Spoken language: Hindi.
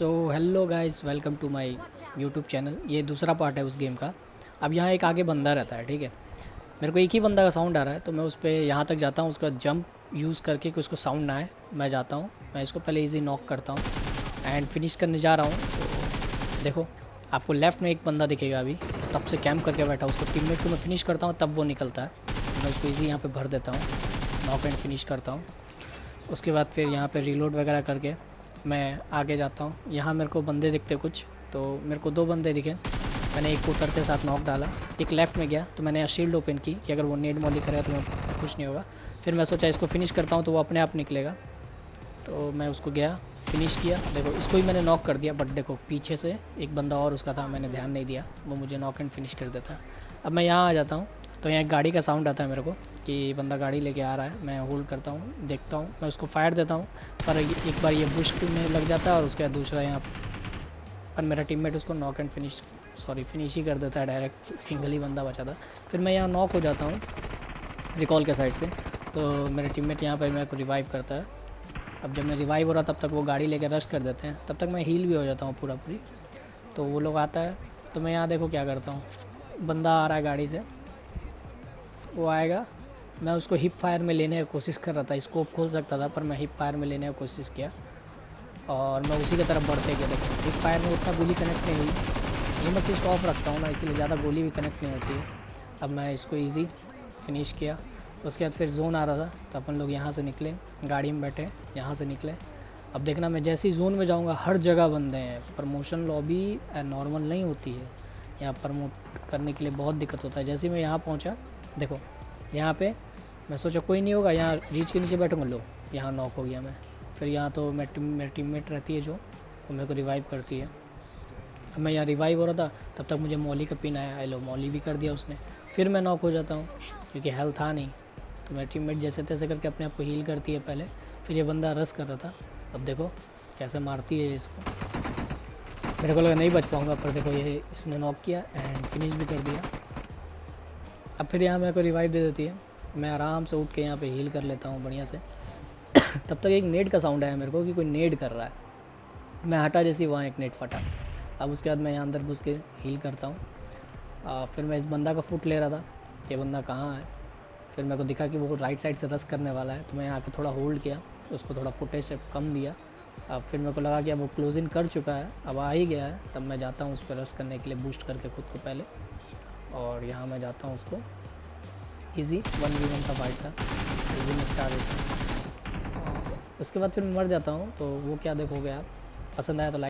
तो hello guys, welcome to my YouTube channel. ये दूसरा पार्ट है उस गेम का। अब यहाँ एक आगे बंदा रहता है, ठीक है। मेरे को एक ही बंदा का साउंड आ रहा है, तो मैं उस पर यहाँ तक जाता हूँ। उसका जंप यूज़ करके कि उसको साउंड ना आए, मैं जाता हूँ। मैं इसको पहले इजी नॉक करता हूँ एंड फिनिश करने जा रहा हूँ। तो देखो, आपको लेफ़्ट में एक बंदा दिखेगा अभी, तब से कैंप करके बैठा। उसको टीममेट को मैं फिनिश करता हूँ, तब वो निकलता है। मैं उसको ईजी यहाँ पर भर देता हूँ, नॉक एंड फिनिश करता हूँ। उसके बाद फिर यहाँ पे रीलोड वगैरह करके मैं आगे जाता हूँ। यहाँ मेरे को बंदे दिखते कुछ, तो मेरे को 2 बंदे दिखे। मैंने एक को उतरते साथ नॉक डाला, एक लेफ़्ट में गया, तो मैंने शील्ड ओपन की कि अगर वो नेड मॉली करेगा तो मैं कुछ नहीं होगा। फिर मैं सोचा इसको फिनिश करता हूँ तो वो अपने आप निकलेगा, तो मैं उसको गया फिनिश किया। देखो, इसको ही मैंने नॉक कर दिया, बट देखो पीछे से एक बंदा और उसका था, मैंने ध्यान नहीं दिया, वो मुझे नॉक एंड फिनिश कर देता। अब मैं यहाँ आ जाता हूँ, तो यहाँ एक गाड़ी का साउंड आता है मेरे को कि बंदा गाड़ी लेके आ रहा है। मैं होल्ड करता हूँ, देखता हूँ, मैं उसको फायर देता हूँ, पर एक बार ये बुश में लग जाता है और उसके बाद दूसरा यहाँ पर मेरा टीममेट उसको नॉक एंड फिनिश ही कर देता है। डायरेक्ट सिंगल ही बंदा बचा था। फिर मैं यहाँ नॉक हो जाता हूँ रिकॉल के साइड से, तो मेरे टीममेट यहाँ पर मेरे को रिवाइव करता है। अब जब मैं रिवाइव हो रहा तब तक वो गाड़ी लेकर रश कर देते हैं, तब तक मैं हील भी हो जाता हूँ पूरी। तो वो लोग आता है, तो मैं यहाँ देखो क्या करता हूँ। बंदा आ रहा है गाड़ी से, वो आएगा, मैं उसको हिप फायर में लेने की कोशिश कर रहा था। स्कोप खोल सकता था, पर मैं हिप फायर में लेने की कोशिश किया और मैं उसी की तरफ बढ़ते गया। देखो, हिप फायर में उतना गोली कनेक्ट नहीं हुई। ये मैं सिर्फ ऑफ रखता हूँ ना, इसीलिए ज़्यादा गोली भी कनेक्ट नहीं होती है। अब मैं इसको ईजी फिनिश किया। उसके बाद फिर जोन आ रहा था, तो अपन लोग यहाँ से निकले, गाड़ी में बैठे, यहाँ से निकले। अब देखना, मैं जैसे ही जोन में जाऊँगा हर जगह बंदे हैं। प्रमोशन लॉबी नॉर्मल नहीं होती है, यहाँ प्रमोट करने के लिए बहुत दिक्कत होता है। जैसे ही मैं यहाँ पहुँचा, देखो यहाँ पे मैं सोचा कोई नहीं होगा, यहाँ रीच के नीचे बैठूँगा। लो, यहाँ नॉक हो गया मैं। फिर यहाँ तो मेरी टीममेट रहती है जो, वो मेरे को रिवाइव करती है। अब मैं यहाँ रिवाइव हो रहा था, तब तक मुझे मॉली का पिन आया। लो, मॉली भी कर दिया उसने। फिर मैं नॉक हो जाता हूँ क्योंकि हेल्थ था नहीं, तो मेरी टीममेट जैसे तैसे करके अपने आप को हील करती है पहले। फिर ये बंदा रश कर रहा था, अब देखो कैसे मारती है इसको। मेरे को लगा नहीं बच पाऊँगा, पर देखो ये इसने नॉक किया एंड फिनिश भी कर दिया। अब फिर यहाँ मेरे को रिवाइव दे देती है। मैं आराम से उठ के यहाँ पे हील कर लेता हूँ बढ़िया से। तब तक एक नेड का साउंड आया मेरे को कि कोई नेड कर रहा है। मैं हटा, जैसे वहाँ एक नेड फटा। अब उसके बाद मैं यहाँ अंदर घुस के हील करता हूँ। फिर मैं इस बंदा का फुट ले रहा था कि बंदा कहाँ है। फिर मेरे को दिखा कि वो राइट साइड से रश करने वाला है, तो मैं यहाँ पे थोड़ा होल्ड किया, उसको थोड़ा फुटेज से कम दिया। अब फिर मेरे को लगा कि अब वो क्लोज इन कर चुका है, अब आ ही गया है, तब मैं जाता हूँ उस पर रश करने के लिए, बूस्ट करके खुद को पहले। और यहाँ मैं जाता हूँ उसको ईजी 1v1 का फाइट था, ईजी में स्टार देता हूँ। उसके बाद फिर मैं मर जाता हूँ। तो वो क्या देखोगे आप, पसंद आया तो लाइक